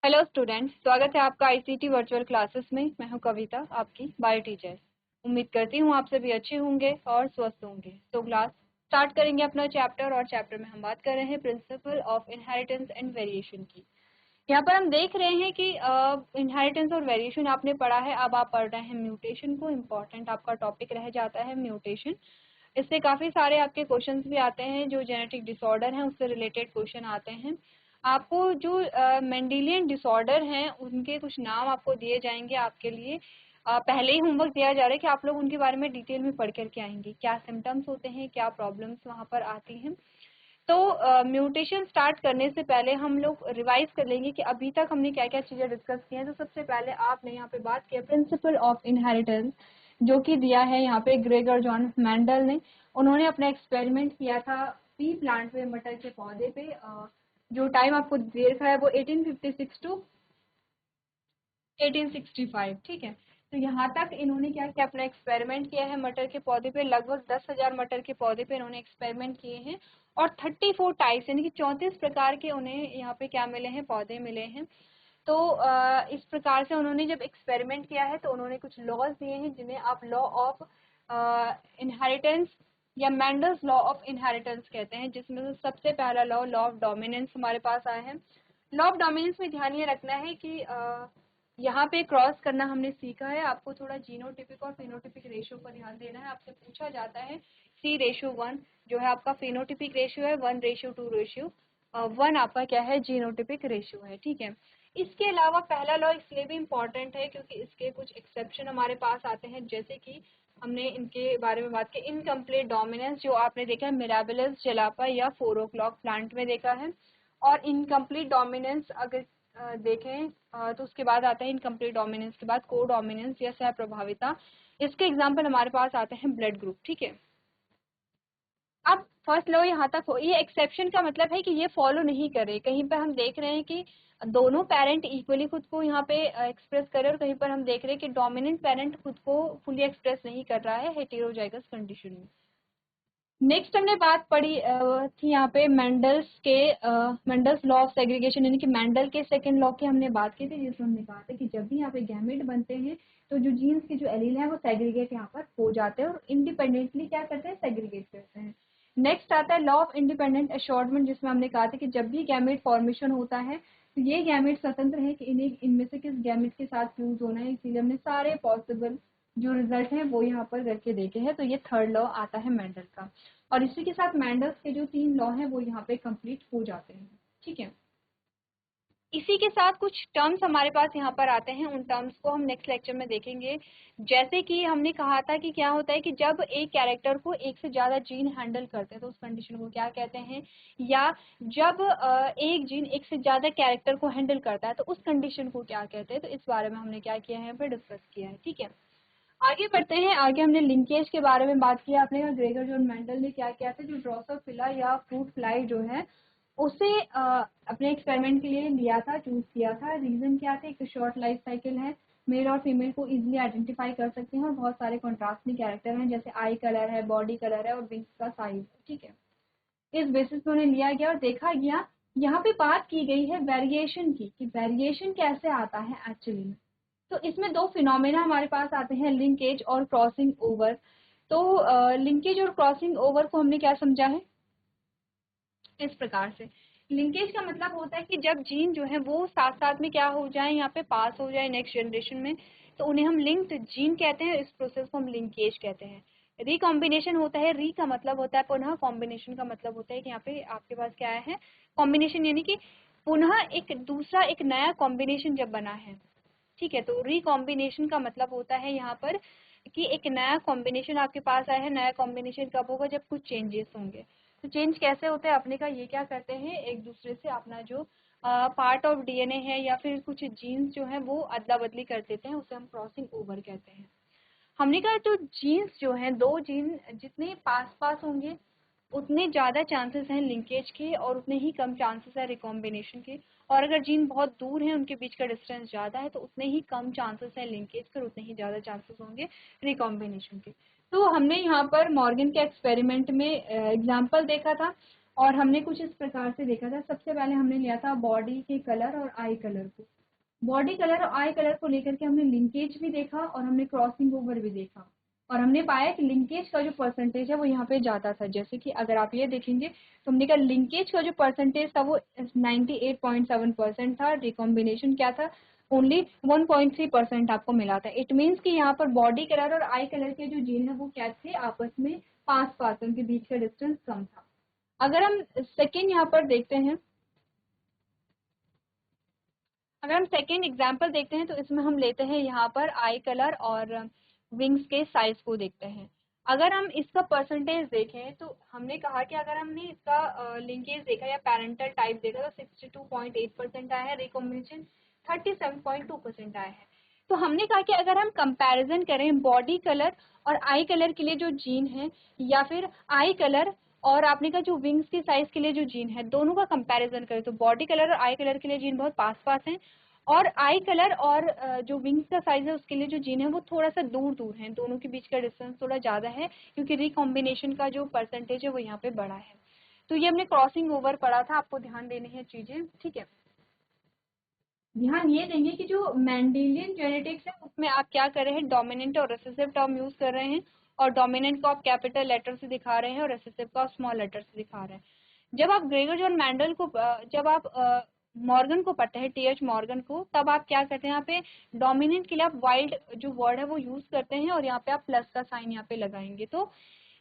Hello students, स्वागत है आपका आईसीटी वर्चुअल क्लासेस में। मैं हूं कविता, आपकी बायो टीचर। उम्मीद करती हूं आप सभी अच्छे होंगे और स्वस्थ होंगे। तो क्लास स्टार्ट करेंगे अपना चैप्टर, और चैप्टर में हम बात कर रहे हैं principle of inheritance and variation की। यहाँ पर हम देख रहे हैं कि इनहेरिटेंस और वेरिएशन आपने पढ़ा है, अब आप पढ़ रहे हैं म्यूटेशन को। इम्पॉर्टेंट आपका टॉपिक रह जाता है म्यूटेशन। इससे काफ़ी सारे आपके क्वेश्चंस भी आते हैं, जो जेनेटिक डिसऑर्डर हैं उससे रिलेटेड क्वेश्चन आते हैं। आपको जो मेंडेलियन डिसऑर्डर हैं उनके कुछ नाम आपको दिए जाएंगे आपके लिए। पहले ही होमवर्क दिया जा रहा है कि आप लोग उनके बारे में डिटेल में पढ़ करके आएंगे, क्या सिम्टम्स होते हैं, क्या प्रॉब्लम्स वहाँ पर आती हैं। तो म्यूटेशन स्टार्ट करने से पहले हम लोग रिवाइज कर लेंगे कि अभी तक हमने क्या क्या चीज़ें डिस्कस की हैं। तो सबसे पहले आपने यहाँ पे बात की प्रिंसिपल ऑफ इनहेरिटेंस, जो कि दिया है यहाँ पे ग्रेगर जॉन मेंडल ने। उन्होंने अपना एक्सपेरिमेंट किया था पी प्लांट पे, मटर के पौधे पे। जो टाइम आपको दे रखा है वो 1856 टू 1865, ठीक है। तो यहाँ तक इन्होंने क्या किया, अपना एक्सपेरिमेंट किया है मटर के पौधे पे। लगभग 10,000 मटर के पौधे पे इन्होंने एक्सपेरिमेंट किए हैं, और 34 टाइप्स यानी कि 34 प्रकार के उन्हें यहाँ पे क्या मिले हैं, पौधे मिले हैं। तो इस प्रकार से उन्होंने जब एक्सपेरिमेंट किया है तो उन्होंने कुछ लॉज दिए हैं, जिन्हें आप लॉ ऑफ इनहेरिटेंस या मेंडल्स लॉ ऑफ इनहेरिटेंस कहते हैं, जिसमें से सबसे पहला लॉ ऑफ डोमिनेंस हमारे पास आया है। लॉ ऑफ डोमिनेंस में ध्यान ये रखना है कि यहाँ पे क्रॉस करना हमने सीखा है। आपको थोड़ा जीनोटिपिक और फिनोटिपिक रेशियो पर ध्यान देना है। आपसे पूछा जाता है 3:1 जो है आपका फिनोटिपिक रेशियो है, 1:2:1 आपका क्या है, जीनोटिपिक रेशियो है, ठीक है। इसके अलावा पहला लॉ इसलिए भी इम्पॉर्टेंट है क्योंकि इसके कुछ एक्सेप्शन हमारे पास आते हैं, जैसे कि हमने इनके बारे में बात की। इनकम्प्लीट डोमिनेंस जो आपने देखा है मिराबिलस जलापा या 4 o'clock प्लांट में देखा है। और इनकम्प्लीट डोमिनेंस अगर देखें तो उसके बाद आता है इनकम्प्लीट डोमिनेंस के बाद को डोमिनेंस या सह प्रभाविता। इसके एग्जाम्पल हमारे पास आते हैं ब्लड ग्रुप, ठीक है। अब फर्स्ट लॉ यहाँ तक हो, ये एक्सेप्शन का मतलब है कि ये फॉलो नहीं करे। कहीं पर हम देख रहे हैं कि दोनों पेरेंट इक्वली खुद को यहाँ पे एक्सप्रेस करे, और कहीं पर हम देख रहे हैं कि डोमिनेंट पेरेंट खुद को फुली एक्सप्रेस नहीं कर रहा है हेटेरोजाइगस कंडीशन में। नेक्स्ट हमने बात पढ़ी थी यहाँ पे मेंडल्स लॉ ऑफ सेग्रीगेशन, यानी कि मेंडल के सेकंड लॉ की हमने बात की थी, जिसमें हमने कहा था कि जब भी यहाँ पे गैमेट बनते हैं तो जो जीन्स के जो एलील है वो सेग्रीगेट यहाँ पर हो जाते हैं और इंडिपेंडेंटली क्या करते हैं, सेग्रीगेट करते हैं। नेक्स्ट आता है लॉ ऑफ इंडिपेंडेंट अशॉर्टमेंट, जिसमें हमने कहा था कि जब भी गैमेट फॉर्मेशन होता है तो ये गैमेट स्वतंत्र है कि इन्हें इनमें से किस गैमेट के साथ फ्यूज होना है। इसीलिए हमने सारे पॉसिबल जो रिजल्ट हैं वो यहाँ पर करके देखे हैं। तो ये थर्ड लॉ आता है मेंडल का, और इसी के साथ मेंडल्स के जो 3 लॉ हैं वो यहाँ पे कंप्लीट हो जाते हैं, ठीक है। इसी के साथ कुछ टर्म्स हमारे पास यहाँ पर आते हैं, उन टर्म्स को हम नेक्स्ट लेक्चर में देखेंगे। जैसे कि हमने कहा था कि क्या होता है कि जब एक कैरेक्टर को एक से ज़्यादा जीन हैंडल करते हैं तो उस कंडीशन को क्या कहते हैं, या जब एक जीन एक से ज़्यादा कैरेक्टर को हैंडल करता है तो उस कंडीशन को क्या कहते हैं। तो इस बारे में हमने क्या किया है, यहाँ पर डिस्कस किया है, ठीक है। आगे बढ़ते हैं। आगे हमने लिंकेज के बारे में बात किया। आपने कहा ग्रेगर जॉन मेंडल ने क्या किया था, जो ड्रोसोफिला या फ्रूट फ्लाई जो है उसे अपने एक्सपेरिमेंट के लिए लिया था, चूज किया था। रीजन क्या थे, एक शॉर्ट लाइफ साइकिल है, मेल और फीमेल को इजीली आइडेंटिफाई कर सकते हैं, और बहुत सारे कॉन्ट्रास्टिंग कैरेक्टर हैं जैसे आई कलर है, बॉडी कलर है और विंग्स का साइज, ठीक है। इस बेसिस पे उन्हें लिया गया और देखा गया। यहाँ पे बात की गई है वेरिएशन की, कि वेरिएशन कैसे आता है एक्चुअली में। तो इसमें दो फिनोमेना हमारे पास आते हैं, लिंकेज और क्रॉसिंग ओवर। तो लिंकेज और क्रॉसिंग ओवर को हमने क्या समझा है, इस प्रकार से। लिंकेज का मतलब होता है कि जब जीन जो है वो साथ साथ में क्या हो जाए, यहाँ पे पास हो जाए नेक्स्ट जनरेशन में, तो उन्हें हम लिंक्ड जीन कहते हैं। इस प्रोसेस को हम लिंकेज कहते हैं। रिकॉम्बिनेशन होता है, री का मतलब होता है पुनः, कॉम्बिनेशन का मतलब होता है कि यहाँ पे आपके पास क्या है, कॉम्बिनेशन, यानी कि पुनः एक दूसरा एक नया कॉम्बिनेशन जब बना है, ठीक है। तो रिकॉम्बिनेशन का मतलब होता है यहाँ पर कि एक नया कॉम्बिनेशन आपके पास आया है। नया कॉम्बिनेशन कब होगा, जब कुछ चेंजेस होंगे। तो चेंज कैसे होते हैं, अपने का ये क्या करते हैं, एक दूसरे से अपना जो पार्ट ऑफ डीएनए है या फिर कुछ जीन्स जो है वो अदला बदली कर देते हैं, उसे हम क्रॉसिंग ओवर कहते हैं। हमने कहा तो जीन्स जो हैं, दो जीन जितने पास पास होंगे उतने ज़्यादा चांसेस हैं लिंकेज के, और उतने ही कम चांसेस है रिकॉम्बिनेशन के। और अगर जीन बहुत दूर हैं, उनके बीच का डिस्टेंस ज़्यादा है, तो उतने ही कम चांसेस है लिंकेज के, उतने ही ज़्यादा चांसेस होंगे रिकॉम्बिनेशन के। तो हमने यहाँ पर मॉर्गन के एक्सपेरिमेंट में एग्जाम्पल देखा था। और हमने कुछ इस प्रकार से देखा था। सबसे पहले हमने लिया था बॉडी के कलर और आई कलर को। बॉडी कलर और आई कलर को लेकर के हमने लिंकेज भी देखा और हमने क्रॉसिंग ओवर भी देखा, और हमने पाया कि लिंकेज का जो परसेंटेज है वो यहाँ पे ज़्यादा था। जैसे कि अगर आप ये देखेंगे तो हमने कहा लिंकेज का जो परसेंटेज था वो 98.7% था, रिकॉम्बिनेशन क्या था, ओनली 1.3% आपको मिला था। इट मीन्स कि यहाँ पर बॉडी कलर और आई कलर के जो जीन है वो क्या थे, आपस में पास पास, उनके बीच का डिस्टेंस कम था। अगर हम सेकेंड यहाँ पर देखते हैं, अगर हम सेकेंड एग्जाम्पल देखते हैं तो इसमें हम लेते हैं यहाँ पर आई कलर और विंग्स के साइज को देखते हैं। अगर हम इसका परसेंटेज देखें तो हमने कहा कि अगर हमने इसका लिंकेज देखा या पैरेंटल टाइप देखा तो 62.8% आया है, रिकॉम्बिनेशन 37.2% आया है। तो हमने कहा कि अगर हम कंपैरिजन करें बॉडी कलर और आई कलर के लिए जो जीन है, या फिर आई कलर और आपने कहा जो विंग्स की साइज के लिए जो जीन है, दोनों का कंपैरिजन करें तो बॉडी कलर और आई कलर के लिए जीन बहुत पास पास हैं, और आई कलर और जो विंग्स का साइज है उसके लिए जो जीन है वो थोड़ा सा दूर दूर है, दोनों के बीच का डिस्टेंस थोड़ा ज़्यादा है, क्योंकि रिकॉम्बिनेशन का जो परसेंटेज है वो यहाँ पे बड़ा है। तो ये हमने क्रॉसिंग ओवर पढ़ा था, आपको ध्यान देनी है चीज़ें, ठीक है। ध्यान ये देंगे कि जो मेंडेलियन जेनेटिक्स है उसमें आप क्या कर रहे हैं, डोमिनेंट और रिसेसिव टर्म यूज कर रहे हैं, और डोमिनेंट को आप कैपिटल लेटर से दिखा रहे हैं और रिसेसिव को आप स्मॉल लेटर से दिखा रहे हैं। जब आप ग्रेगर जॉन मेंडल को, जब आप मॉर्गन को पढ़ते हैं, टी एच मॉर्गन को, तब आप क्या करते हैं, यहाँ पे डोमिनेंट के लिए आप वाइल्ड जो वर्ड है वो यूज करते हैं और यहाँ पे आप प्लस का साइन यहाँ पे लगाएंगे। तो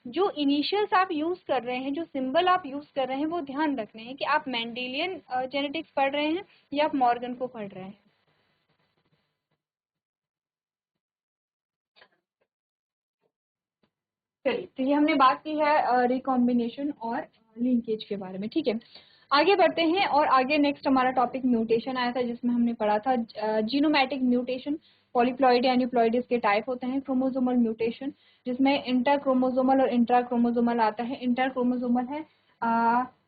जो इनिशियल्स आप यूज कर रहे हैं, जो सिंबल आप यूज कर रहे हैं, वो ध्यान रखने हैं कि आप मेंडेलियन जेनेटिक्स पढ़ रहे हैं या आप मॉर्गन को पढ़ रहे हैं। चलिए, तो ये हमने बात की है रिकॉम्बिनेशन और लिंकेज के बारे में, ठीक है। आगे बढ़ते हैं, और आगे नेक्स्ट हमारा टॉपिक म्यूटेशन आया था, जिसमें हमने पढ़ा था जीनोमैटिक म्यूटेशन। पॉलीप्लॉइड या एन्यूप्लॉइड इसके टाइप होते हैं। क्रोमोसोमल म्यूटेशन, जिसमें इंटर क्रोमोसोमल और इंट्रा क्रोमोसोमल आता है। इंटर क्रोमोसोमल है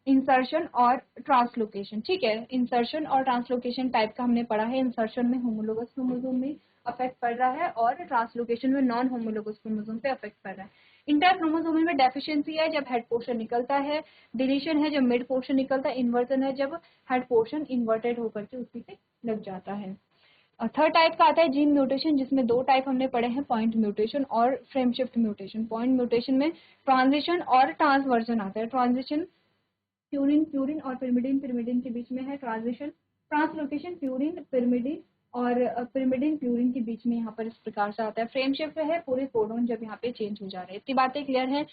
इंसर्शन और ट्रांसलोकेशन, ठीक है। इंसर्शन और ट्रांसलोकेशन टाइप का हमने पढ़ा है। इंसर्शन में होमोलोगस क्रोमोसोम में अफेक्ट पड़ रहा है और ट्रांसलोकेशन में नॉन होमोलोगस क्रोमोसोम पे अफेक्ट पड़ रहा है। इंटर क्रोमोसोमल में डेफिशिएंसी है जब हेड पोर्शन निकलता है, डिलीशन है जब मिड पोर्शन निकलता है, इन्वर्जन है जब हेड पोर्शन इन्वर्टेड होकर के उसी पे लग जाता है। थर्ड टाइप का आता है जीन म्यूटेशन, जिसमें दो टाइप हमने पढ़े हैं, पॉइंट म्यूटेशन और frame shift mutation. Point mutation में ट्रांजिशन और ट्रांसवर्जन आता है। ट्रांजिशन प्यूरिन प्यूरिन और पिरिमिडिन पिरिमिडिन के बीच में है ट्रांजिशन। ट्रांसलोकेशन प्यूरिन पिरिमिडिन और पिरिमिडिन प्यूरिन के बीच में यहाँ पर इस प्रकार से आता है। फ्रेम शिफ्ट है पूरे कोडोन जब यहाँ पे चेंज हो जा रहे हैं। इतनी बातें क्लियर हैं।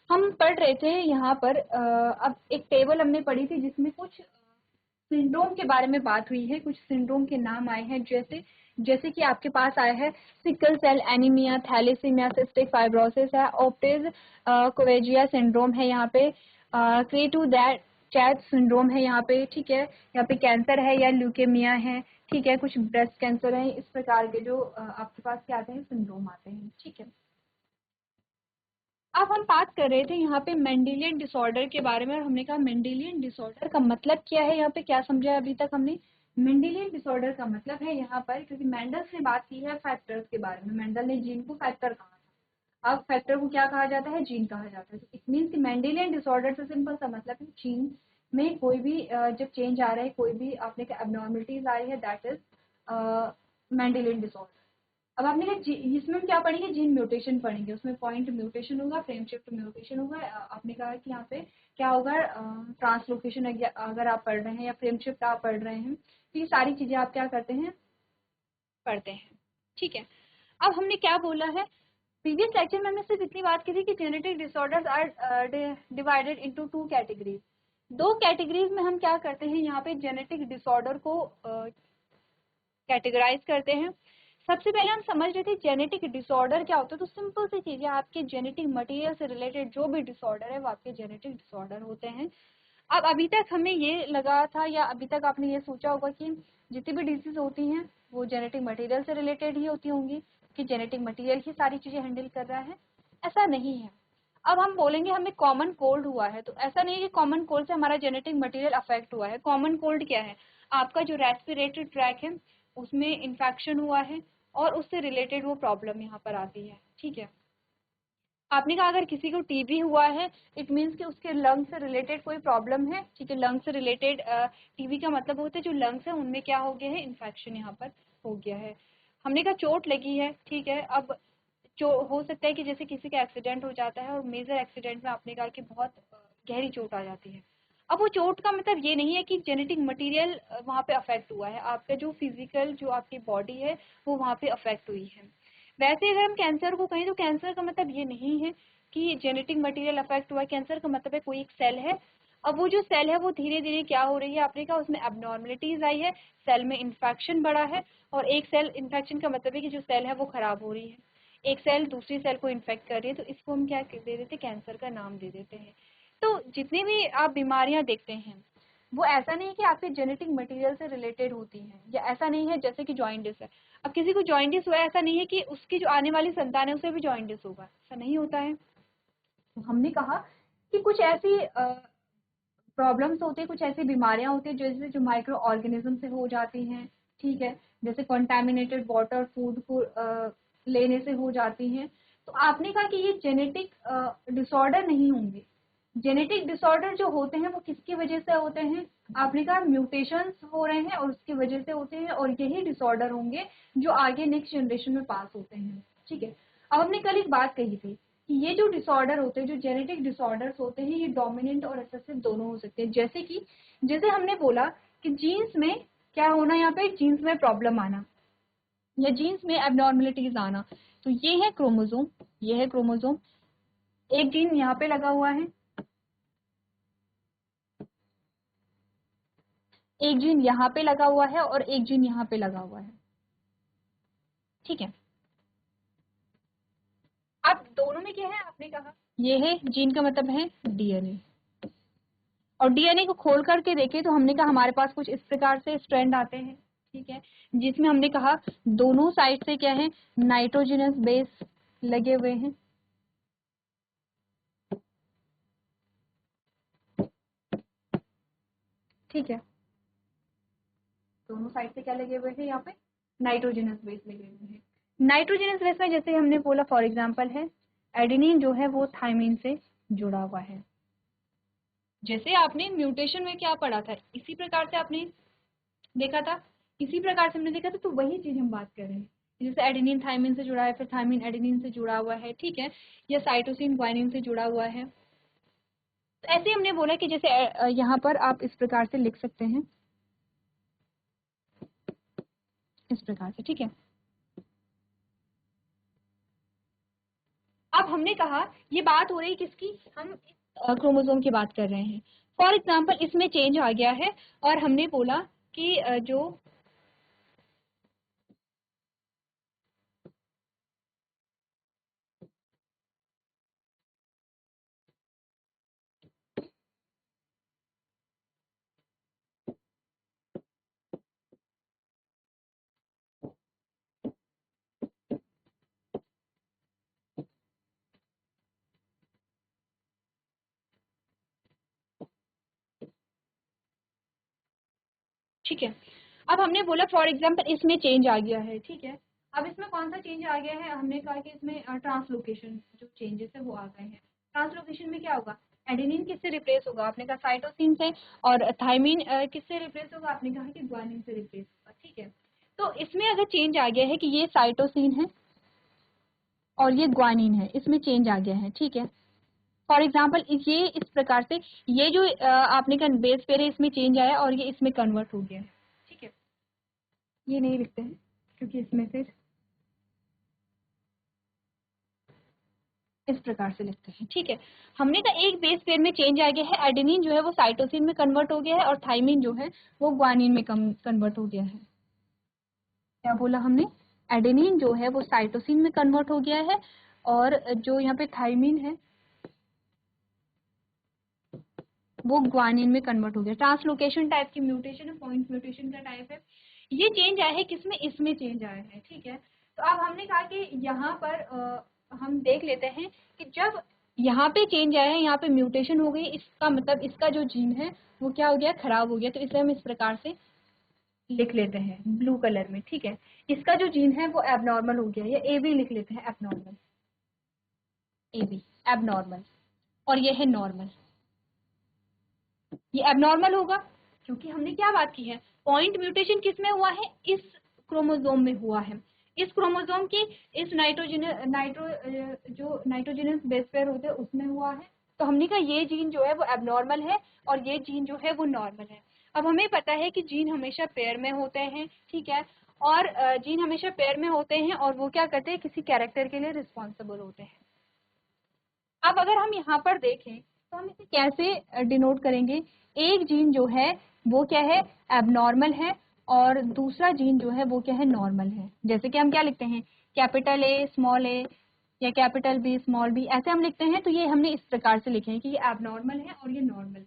हम पढ़ रहे थे यहाँ पर अब एक टेबल हमने पढ़ी थी जिसमें कुछ सिंड्रोम के बारे में बात हुई है। कुछ सिंड्रोम के नाम आए हैं, जैसे जैसे कि आपके पास आया है sickle cell anaemia, thalassaemia, cystic fibrosis है, ओप्टेज कोवेजिया सिंड्रोम है यहाँ पे, क्रेटू चैट सिंड्रोम है यहाँ पे, ठीक है। यहाँ पे कैंसर है या ल्यूकेमिया है, ठीक है। कुछ ब्रेस्ट कैंसर है। इस प्रकार के जो आपके पास क्या आते हैं, सिंड्रोम आते हैं, ठीक है। अब हम बात कर रहे थे यहाँ पे मेंडेलियन डिसऑर्डर के बारे में, और हमने कहा मेंडेलियन डिसऑर्डर का मतलब क्या है। यहाँ पे क्या समझा है अभी तक हमने, मेंडेलियन डिसऑर्डर का मतलब है यहाँ पर, क्योंकि मेंडल्स ने बात की है फैक्टर्स के बारे में, मेंडल ने जीन को फैक्टर कहा था। अब फैक्टर को क्या कहा जाता है, जीन कहा जाता है। तो इट मीन्स कि मेंडेलियन डिसऑर्डर से सिंपल सा मतलब है जीन में कोई भी जब चेंज आ रहा है, कोई भी आपने कहा एबनॉर्मलिटीज आ रही है, दैट इज मेंडेलियन डिसऑर्डर। अब आपने इसमें हम क्या पढ़ेंगे, जीन म्यूटेशन पढ़ेंगे। उसमें पॉइंट म्यूटेशन होगा, फ्रेम शिफ्ट म्यूटेशन होगा। आपने कहा कि यहाँ पे क्या होगा, ट्रांसलोकेशन अगर आप पढ़ रहे हैं या फ्रेम शिफ्ट आप पढ़ रहे हैं, तो ये सारी चीजें आप क्या करते हैं, पढ़ते हैं, ठीक है। अब हमने क्या बोला है, प्रीवियस लेक्चर में हमने सिर्फ इतनी बात की थी कि genetic disorders are divided into two categories. दो कैटेगरीज में हम क्या करते हैं, यहाँ पे जेनेटिक डिसऑर्डर को कैटेगराइज करते हैं। सबसे पहले हम समझ रहे थे जेनेटिक डिसऑर्डर क्या होता है। तो सिंपल सी चीज है, आपके जेनेटिक मटेरियल से रिलेटेड जो भी डिसऑर्डर है वो आपके जेनेटिक डिसऑर्डर होते हैं। अब अभी तक हमें ये लगा था, या अभी तक आपने ये सोचा होगा कि जितनी भी डिजीज होती हैं वो जेनेटिक मटेरियल से रिलेटेड ही होती होंगी, कि जेनेटिक मटेरियल ही सारी चीजें हैंडल कर रहा है। ऐसा नहीं है। अब हम बोलेंगे हमें कॉमन कोल्ड हुआ है, तो ऐसा नहीं है कि कॉमन कोल्ड से हमारा जेनेटिक मटेरियल अफेक्ट हुआ है। कॉमन कोल्ड क्या है, आपका जो रेस्पिरेटरी ट्रैक है उसमें इन्फेक्शन हुआ है और उससे रिलेटेड वो प्रॉब्लम यहाँ पर आती है, ठीक है। आपने कहा अगर किसी को टीबी हुआ है, इट मीन्स कि उसके लंग से रिलेटेड कोई प्रॉब्लम है, ठीक है। लंग से रिलेटेड टीबी का मतलब होता है जो लंग्स है उनमें क्या हो गया है, इन्फेक्शन यहाँ पर हो गया है। हमने कहा चोट लगी है, ठीक है। अब जो हो सकता है कि जैसे किसी का एक्सीडेंट हो जाता है, और मेजर एक्सीडेंट में आपने कहा कि बहुत गहरी चोट आ जाती है। अब वो चोट का मतलब ये नहीं है कि जेनेटिक मटेरियल वहाँ पे अफेक्ट हुआ है, आपका जो फिजिकल जो आपकी बॉडी है वो वहाँ पे अफेक्ट हुई है। वैसे अगर हम कैंसर को कहें तो कैंसर का मतलब ये नहीं है कि जेनेटिक मटेरियल अफेक्ट हुआ है। कैंसर का मतलब है कोई एक सेल है, अब वो जो सेल है वो धीरे धीरे क्या हो रही है, आपने कहा उसमें एबनॉर्मलिटीज आई है, सेल में इन्फेक्शन बढ़ा है। और एक सेल इन्फेक्शन का मतलब है कि जो सेल है वो खराब हो रही है, एक सेल दूसरी सेल को इन्फेक्ट कर रही है, तो इसको हम क्या दे देते हैं, कैंसर का नाम दे देते हैं। तो जितनी भी आप बीमारियां देखते हैं वो ऐसा नहीं है कि आपके जेनेटिक मटेरियल से रिलेटेड होती हैं, या ऐसा नहीं है जैसे कि जॉइंटिस है, अब किसी को जॉइंटिस हुआ है ऐसा नहीं है कि उसकी जो आने वाली संतान है उसे भी जॉइंटिस होगा, ऐसा नहीं होता है। तो हमने कहा कि कुछ ऐसी प्रॉब्लम्स होते हैं, कुछ ऐसी बीमारियां होती हैं जैसे जो माइक्रो ऑर्गेनिज्म से हो जाती हैं, ठीक है। जैसे कंटामिनेटेड वाटर फूड को लेने से हो जाती हैं। तो आपने कहा कि ये जेनेटिक डिसऑर्डर नहीं होंगे। जेनेटिक डिसऑर्डर जो होते हैं वो किसकी वजह से होते हैं, आपने कहा म्यूटेशंस हो रहे हैं और उसकी वजह से होते हैं, और यही डिसऑर्डर होंगे जो आगे नेक्स्ट जनरेशन में पास होते हैं, ठीक है। अब हमने कल एक बात कही थी कि ये जो डिसऑर्डर होते हैं, जो जेनेटिक डिसऑर्डर्स होते हैं, ये डोमिनेंट और रिसेसिव दोनों हो सकते हैं। जैसे हमने बोला कि जीन्स में क्या होना, यहाँ पे जीन्स में प्रॉब्लम आना या जीन्स में एबनॉर्मलिटीज आना, तो ये है क्रोमोसोम, ये है क्रोमोसोम। एक जीन यहाँ पे लगा हुआ है, एक जीन यहाँ पे लगा हुआ है, और एक जीन यहाँ पे लगा हुआ है, ठीक है। अब दोनों में क्या है, आपने कहा ये है जीन का मतलब है डीएनए, और डीएनए को खोल करके देखें तो हमने कहा हमारे पास कुछ इस प्रकार से स्ट्रैंड आते हैं, ठीक है, जिसमें हमने कहा दोनों साइड से क्या है, नाइट्रोजनस बेस लगे हुए हैं, ठीक है। दोनों साइड से क्या लगे हुए हैं, यहाँ पे नाइट्रोजनस बेस लगे हुए हैं। नाइट्रोजनस बेस में जैसे हमने बोला फॉर एग्जांपल है एडेनिन, जो है वो थायमिन से जुड़ा हुआ है। जैसे आपने म्यूटेशन में क्या पढ़ा था, इसी प्रकार से आपने देखा था, इसी प्रकार से हमने देखा था, तो वही चीज हम बात कर रहे हैं। जैसे एडेनिन थायमिन से जुड़ा है, फिर थायमिन एडेनिन से जुड़ा हुआ है, ठीक है, या साइटोसिन ग्वानिन से जुड़ा हुआ है। तो ऐसे हमने बोला कि जैसे यहाँ पर आप इस प्रकार से लिख सकते हैं, इस प्रकार से, ठीक है। अब हमने कहा ये बात हो रही किसकी, हम क्रोमोसोम की बात कर रहे हैं। फॉर एग्जाम्पल इसमें चेंज आ गया है, और हमने बोला कि जो ठीक है, अब हमने बोला फॉर एग्जाम्पल इसमें चेंज आ गया है, ठीक है। अब इसमें कौन सा चेंज आ गया है, हमने कहा कि इसमें ट्रांसलोकेशन जो चेंजेस है वो आ गए हैं। ट्रांसलोकेशन में क्या होगा, एडेनिन किससे रिप्लेस होगा, आपने कहा साइटोसिन से, और थायमिन किससे रिप्लेस होगा, आपने कहा कि ग्वानिन से रिप्लेस होगा, ठीक है। तो इसमें अगर चेंज आ गया है कि ये साइटोसिन है और ये ग्वानिन है, इसमें चेंज आ गया है, ठीक है। फॉर एग्जाम्पल ये इस प्रकार से, ये जो आपने कहा बेस पेयर है इसमें चेंज आया और ये इसमें कन्वर्ट हो गया, ठीक है। ये नहीं लिखते हैं क्योंकि इसमें फिर इस प्रकार से लिखते हैं, ठीक है। हमने कहा एक बेस पेयर में चेंज आ गया है, एडेनिन जो है वो साइटोसिन में कन्वर्ट हो गया है, और थाइमिन जो है वो ग्वानिन में कन्वर्ट हो गया है। क्या बोला हमने, एडेनिन जो है वो साइटोसिन में कन्वर्ट हो गया है, और जो यहाँ पे थाइमिन है वो ग्वानिन में कन्वर्ट हो गया। ट्रांसलोकेशन टाइप की म्यूटेशन है, पॉइंट म्यूटेशन का टाइप है। ये चेंज आया है किसमें, इसमें चेंज आया है, ठीक है। तो अब हमने कहा कि यहाँ पर हम देख लेते हैं कि जब यहाँ पे चेंज आया है, यहाँ पे म्यूटेशन हो गई, इसका मतलब इसका जो जीन है वो क्या हो गया, खराब हो गया। तो इसे हम इस प्रकार से लिख लेते हैं ब्लू कलर में, ठीक है। इसका जो जीन है वो एबनॉर्मल हो गया, या ए भी लिख लेते हैं एबनॉर्मल, AB एबनॉर्मल, और ये है नॉर्मल। ये एबनॉर्मल होगा क्योंकि हमने क्या बात की है, पॉइंट म्यूटेशन किस में हुआ है, इस क्रोमोसोम में हुआ है, इस क्रोमोसोम की इस जो नाइट्रोजनस बेस पेयर होते हैं उसमें हुआ है। तो हमने कहा ये जीन जो है वो एबनॉर्मल है और ये जीन जो है वो नॉर्मल है। अब हमें पता है कि जीन हमेशा पेयर में होते हैं, ठीक है, और जीन हमेशा पेयर में होते हैं और वो क्या करते हैं, किसी कैरेक्टर के लिए रिस्पॉन्सिबल होते हैं। अब अगर हम यहाँ पर देखें तो हम इसे कैसे डिनोट करेंगे, एक जीन जो है वो क्या है, एबनॉर्मल है, और दूसरा जीन जो है वो क्या है, नॉर्मल है। जैसे कि हम क्या लिखते हैं, कैपिटल ए स्मॉल ए या कैपिटल बी स्मॉल बी, ऐसे हम लिखते हैं। तो ये हमने इस प्रकार से लिखे हैं कि ये एबनॉर्मल है और ये नॉर्मल है।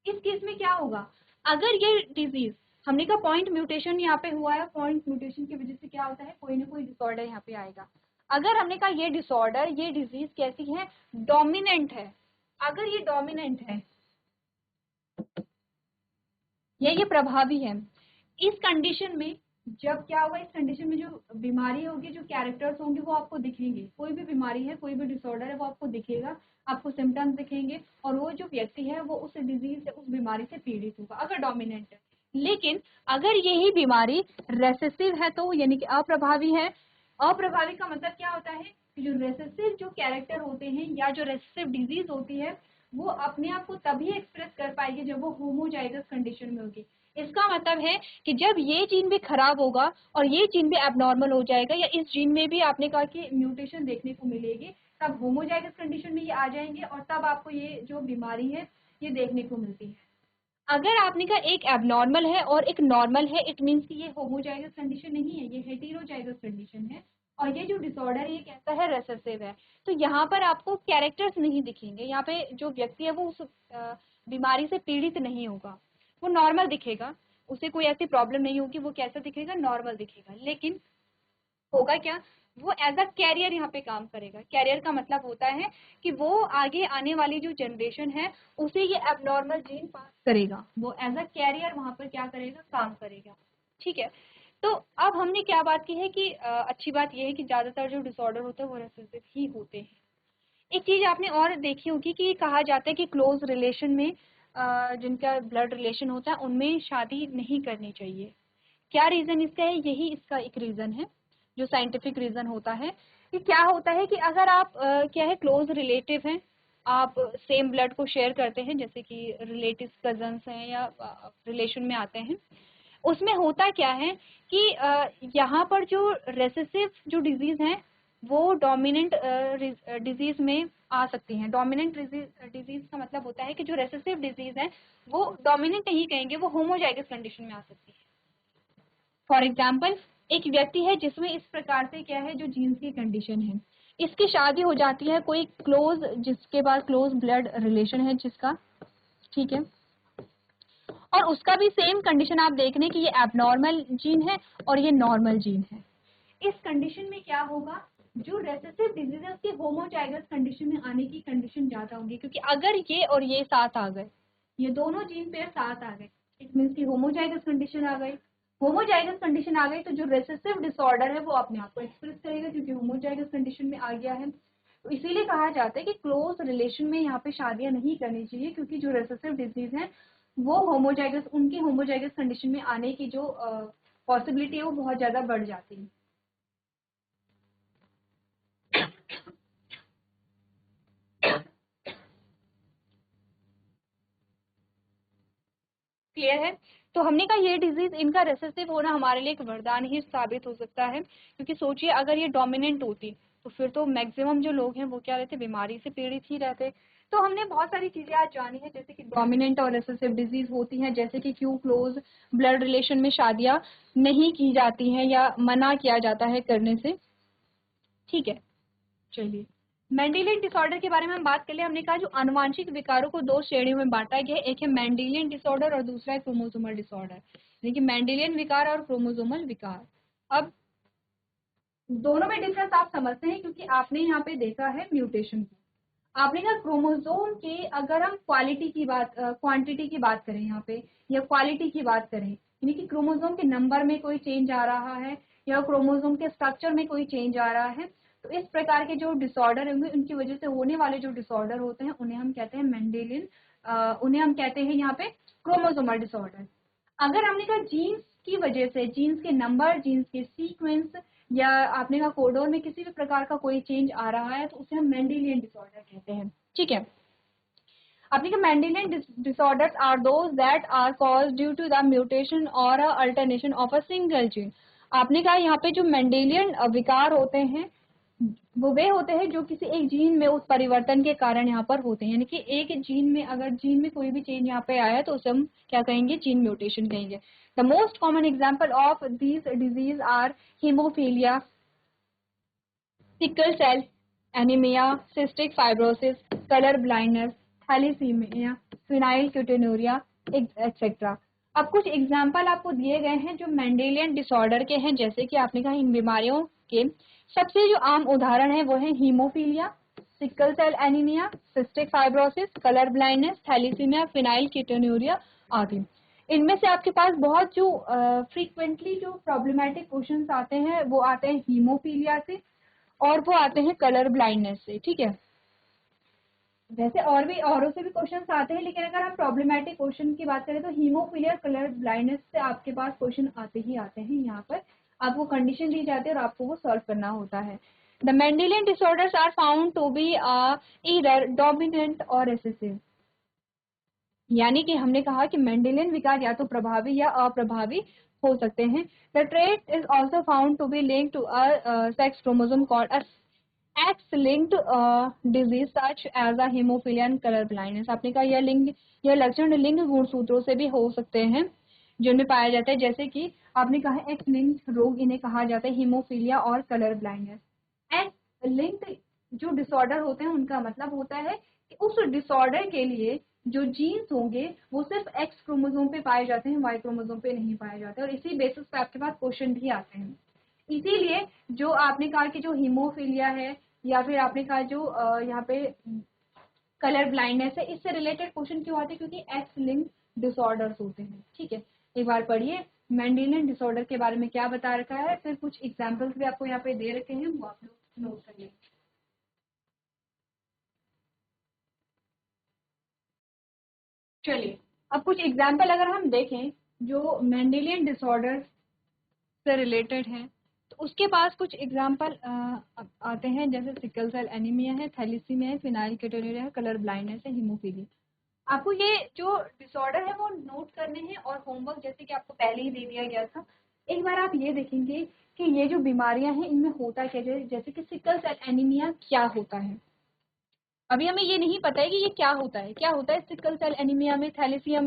इस केस में क्या होगा, अगर ये डिजीज, हमने कहा पॉइंट म्यूटेशन यहाँ पे हुआ है, पॉइंट म्यूटेशन की वजह से क्या होता है, कोई ना कोई डिसऑर्डर यहाँ पे आएगा। अगर हमने कहा ये डिसऑर्डर, ये डिजीज कैसी है, डोमिनेंट है, अगर ये डोमिनेंट है या ये प्रभावी है, इस कंडीशन में जब क्या होगा, इस कंडीशन में जो बीमारी होगी, जो कैरेक्टर्स होंगे वो आपको दिखेंगे। कोई भी बीमारी है, कोई भी डिसऑर्डर है, वो आपको दिखेगा, आपको सिम्टम्स दिखेंगे, और वो जो व्यक्ति है वो उस डिजीज से, उस बीमारी से पीड़ित होगा अगर डोमिनेंट है। लेकिन अगर यही बीमारी रेसेसिव है तो यानी कि अप्रभावी है। अप्रभावी का मतलब क्या होता है कि जो रेसेसिव जो कैरेक्टर होते हैं या जो रेसेसिव डिजीज होती है वो अपने आप को तभी एक्सप्रेस कर पाएगी जब वो होमोजाइगस कंडीशन में होगी। इसका मतलब है कि जब ये जीन भी खराब होगा और ये जीन भी एबनॉर्मल हो जाएगा, या इस जीन में भी आपने कहा कि म्यूटेशन देखने को मिलेगी, तब होमोजाइगस कंडीशन में ये आ जाएंगे और तब आपको ये जो बीमारी है ये देखने को मिलती है। अगर आपने कहा एक एबनॉर्मल है और एक नॉर्मल है, इट मीन्स कि ये होमोजाइगस कंडीशन नहीं है, ये हेटेरोजाइगस कंडीशन है, और ये जो डिसऑर्डर है ये कैसा है, रेसेसिव है। तो यहाँ पर आपको कैरेक्टर्स नहीं दिखेंगे, यहाँ पे जो व्यक्ति है वो उस बीमारी से पीड़ित नहीं होगा, वो नॉर्मल दिखेगा, उसे कोई ऐसी प्रॉब्लम नहीं होगी, वो कैसा दिखेगा, नॉर्मल दिखेगा। लेकिन होगा क्या, वो एज अ कैरियर यहाँ पे काम करेगा। कैरियर का मतलब होता है कि वो आगे आने वाली जो जनरेशन है उसे ये एबनॉर्मल जीन पास करेगा, वो एज अ कैरियर वहां पर क्या करेगा, काम करेगा। ठीक है, तो अब हमने क्या बात की है कि अच्छी बात यह है कि ज्यादातर जो डिसऑर्डर होते हैं वो रेसेसिव ही होते हैं। एक चीज आपने और देखी होगी कि कहा जाता है कि क्लोज रिलेशन में जिनका ब्लड रिलेशन होता है उनमें शादी नहीं करनी चाहिए। क्या रीजन इसका है, यही इसका एक रीजन है जो साइंटिफिक रीजन होता है कि क्या होता है कि अगर आप क्या है, क्लोज रिलेटिव हैं, आप सेम ब्लड को शेयर करते हैं, जैसे कि रिलेटिव कजन्स हैं या रिलेशन में आते हैं, उसमें होता क्या है कि यहाँ पर जो रेसेसिव जो डिजीज है वो डोमिनेंट डिजीज में आ सकती हैं। डोमिनेंट डिजीज का मतलब होता है कि जो रेसेसिव डिजीज है वो डोमिनेंट नहीं कहेंगे, वो होमोजाइगस कंडीशन में आ सकती है। फॉर एग्जाम्पल, एक व्यक्ति है जिसमें इस प्रकार से क्या है, जो जीन्स की कंडीशन है, इसकी शादी हो जाती है कोई क्लोज, जिसके पास क्लोज ब्लड रिलेशन है जिसका, ठीक है, और उसका भी सेम कंडीशन आप देख रहे हैं कि ये एबनॉर्मल जीन है और ये नॉर्मल जीन है। इस कंडीशन में क्या होगा, जो रेसेसिव डिजीज है उसके होमोजाइगस कंडीशन में आने की कंडीशन ज्यादा होगी, क्योंकि अगर ये और ये साथ आ गए, ये दोनों जीन पेयर साथ आ गए, इट मीन्स की होमोजाइगस कंडीशन आ गई। होमोजाइगस कंडीशन आ गई तो जो रेसेसिव डिसऑर्डर है वो अपने आप को एक्सप्रेस करेगा क्योंकि होमोजाइगस कंडीशन में आ गया है। तो इसीलिए कहा जाता है कि क्लोज रिलेशन में यहाँ पे शादियां नहीं करनी चाहिए, क्योंकि जो रेसेसिव डिजीज है वो होमोजाइगस, उनकी होमोजाइगस कंडीशन में आने की जो पॉसिबिलिटी है वो बहुत ज्यादा बढ़ जाती है। क्लियर है। तो हमने कहा ये डिजीज, इनका रेसेसिव होना हमारे लिए एक वरदान ही साबित हो सकता है, क्योंकि सोचिए अगर ये डोमिनेंट होती तो फिर तो मैक्सिमम जो लोग हैं वो क्या रहते, बीमारी से पीड़ित ही रहते। तो हमने बहुत सारी चीजें आज जानी है, जैसे कि डोमिनेंट और रेसेसिव डिजीज होती हैं, जैसे कि क्यों क्लोज ब्लड रिलेशन में शादियां नहीं की जाती हैं या मना किया जाता है करने से। ठीक है, चलिए मेंडेलियन डिसऑर्डर के बारे में हम बात कर ले। हमने कहा जो आनुवांशिक विकारों को दो श्रेणियों में बांटा गया है, एक है मेंडेलियन डिसऑर्डर और दूसरा है क्रोमोसोमल डिसऑर्डर, यानी कि मेंडेलियन विकार और क्रोमोसोमल विकार। अब दोनों में डिफरेंस आप समझते हैं क्योंकि आपने यहाँ पे देखा है म्यूटेशन को। आपने कहा क्रोमोसोम के, अगर हम क्वालिटी की बात, क्वांटिटी की बात करें यहाँ पे, या क्वालिटी की बात करें, यानी कि क्रोमोसोम के नंबर में कोई चेंज आ रहा है या क्रोमोसोम के स्ट्रक्चर में कोई चेंज आ रहा है, तो इस प्रकार के जो डिसऑर्डर होंगे उनकी वजह से होने वाले जो डिसऑर्डर होते हैं उन्हें हम कहते हैं मेंडेलियन, उन्हें हम कहते हैं यहाँ पे क्रोमोसोमल डिसऑर्डर। अगर हमने कहा जीन्स की वजह से, जीन्स के नंबर, जीन्स के सीक्वेंस या आपने कहा कोडोन में किसी भी प्रकार का कोई चेंज आ रहा है तो उसे हम मेंडेलियन डिसऑर्डर कहते हैं। ठीक है, आपने कहा Mendelian disorders are those that are caused due to the mutation और alternation of a single gene. आपने कहा यहाँ पे जो मेंडेलियन विकार होते हैं वो वे होते हैं जो किसी एक जीन में उस परिवर्तन के कारण यहाँ पर होते हैं, यानी कि एक जीन में अगर जीन में कोई भी चेंज यहाँ पे आया तो उसे हम क्या कहेंगे, जीन म्यूटेशन कहेंगे। The most common example of these disease are haemophilia, sickle cell anaemia, cystic fibrosis, colour blindness, thalassaemia, phenylketonuria etcetera. अब कुछ एग्जाम्पल आपको दिए गए हैं जो मेंडेलियन डिसऑर्डर के हैं, जैसे कि आपने कहा इन बीमारियों के सबसे जो आम उदाहरण है वो है haemophilia, sickle cell anaemia, cystic fibrosis, colour blindness, thalassaemia, phenylketonuria आदि। इनमें से आपके पास बहुत जो फ्रीक्वेंटली जो प्रॉब्लमेटिक क्वेश्चंस आते हैं वो आते हैं हीमोफीलिया से और वो आते हैं कलर ब्लाइंडनेस से। ठीक है, वैसे और भी औरों से भी क्वेश्चंस आते हैं, लेकिन अगर हम प्रॉब्लमेटिक क्वेश्चन की बात करें तो हीमोफीलिया, कलर ब्लाइंडनेस से आपके पास क्वेश्चन आते ही आते हैं। यहाँ पर आपको कंडीशन दी जाती है और आपको वो सॉल्व करना होता है। The Mendelian disorders are found to be either dominant और रिसेसिव, यानी कि हमने कहा कि मेंडेलियन विकार या तो प्रभावी या अप्रभावी हो सकते हैं। The trait is also found to be linked to a sex chromosome called a X-linked disease such as a hemophilia and color blindness। आपने कहा यह लक्षण लिंग गुणसूत्रों से भी हो सकते हैं जिनमें पाया जाता है, जैसे कि आपने कहा एक्स लिंक्ड रोग इन्हें कहा जाता है, हीमोफीलिया और कलर ब्लाइंडनेस। एक्स लिंक्ड जो डिसऑर्डर होते हैं उनका मतलब होता है कि उस डिसऑर्डर के लिए जो जीन्स होंगे वो सिर्फ एक्स क्रोमोसोम पे पाए जाते हैं, वाई क्रोमोसोम पे नहीं पाए जाते, और इसी बेसिस पे आपके पास क्वेश्चन भी आते हैं। इसीलिए जो आपने कहा कि जो हीमोफीलिया है या फिर आपने कहा जो यहाँ पे कलर ब्लाइंडनेस है, इससे रिलेटेड क्वेश्चन क्यों आते हैं, क्योंकि एक्स लिंक डिसऑर्डर्स होते हैं। ठीक है, एक बार पढ़िए मेंडेलियन डिसऑर्डर के बारे में क्या बता रखा है, फिर कुछ एग्जांपल्स भी आपको यहाँ पे दे रखे हैं, वो आप लोग नोट करिए। चलिए, अब कुछ एग्जाम्पल अगर हम देखें जो मेंडेलियन डिसऑर्डर से रिलेटेड हैं तो उसके पास कुछ एग्जाम्पल आते हैं, जैसे सिकल सेल एनीमिया है, थैलीसीमिया है, फिनाइलकेटोनुरिया है, कलर ब्लाइंडनेस है, हीमोफीलिया। आपको ये जो डिसऑर्डर है वो नोट करने हैं और होमवर्क जैसे कि आपको पहले ही दे दिया गया था। एक बार आप ये देखेंगे कि ये जो बीमारियां हैं इनमें होता क्या है, जैसे कि सिकल सेल एनीमिया क्या होता है। अभी हमें ये नहीं पता है कि ये क्या होता है, क्या होता है सिकल सेल एनीमिया में, थैलीसीमिया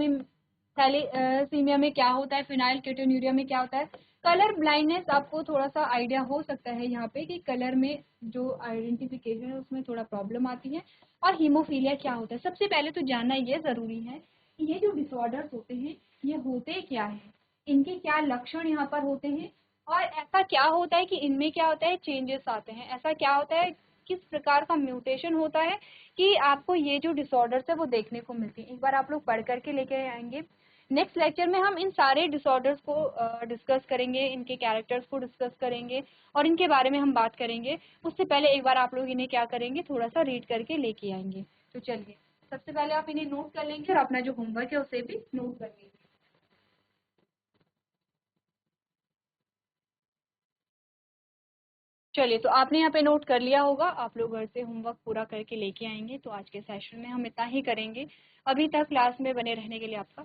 में क्या होता है, फिनाइलकेटोनुरिया में क्या होता है। कलर ब्लाइंडनेस आपको थोड़ा सा आइडिया हो सकता है यहाँ पे कि कलर में जो आइडेंटिफिकेशन है उसमें थोड़ा प्रॉब्लम आती है। और हीमोफीलिया क्या होता है, सबसे पहले तो जानना ये जरूरी है कि ये जो डिसऑर्डर्स होते हैं ये होते क्या है, इनके क्या लक्षण यहाँ पर होते हैं, और ऐसा क्या होता है कि इनमें क्या होता है, चेंजेस आते हैं, ऐसा क्या होता है, किस प्रकार का म्यूटेशन होता है कि आपको ये जो डिसऑर्डर्स है वो देखने को मिलती है। एक बार आप लोग पढ़ करके लेके आएंगे। नेक्स्ट लेक्चर में हम इन सारे डिसऑर्डर्स को डिस्कस करेंगे, इनके कैरेक्टर्स को डिस्कस करेंगे और इनके बारे में हम बात करेंगे। उससे पहले एक बार आप लोग इन्हें क्या करेंगे, थोड़ा सा रीड करके लेके आएंगे। तो चलिए, सबसे पहले आप इन्हें नोट कर लेंगे और अपना जो होमवर्क है उसे भी नोट कर लेंगे। चलिए, तो आपने यहाँ पे नोट कर लिया होगा, आप लोग घर से होमवर्क पूरा करके लेके आएंगे। तो आज के सेशन में हम इतना ही करेंगे। अभी तक क्लास में बने रहने के लिए आपका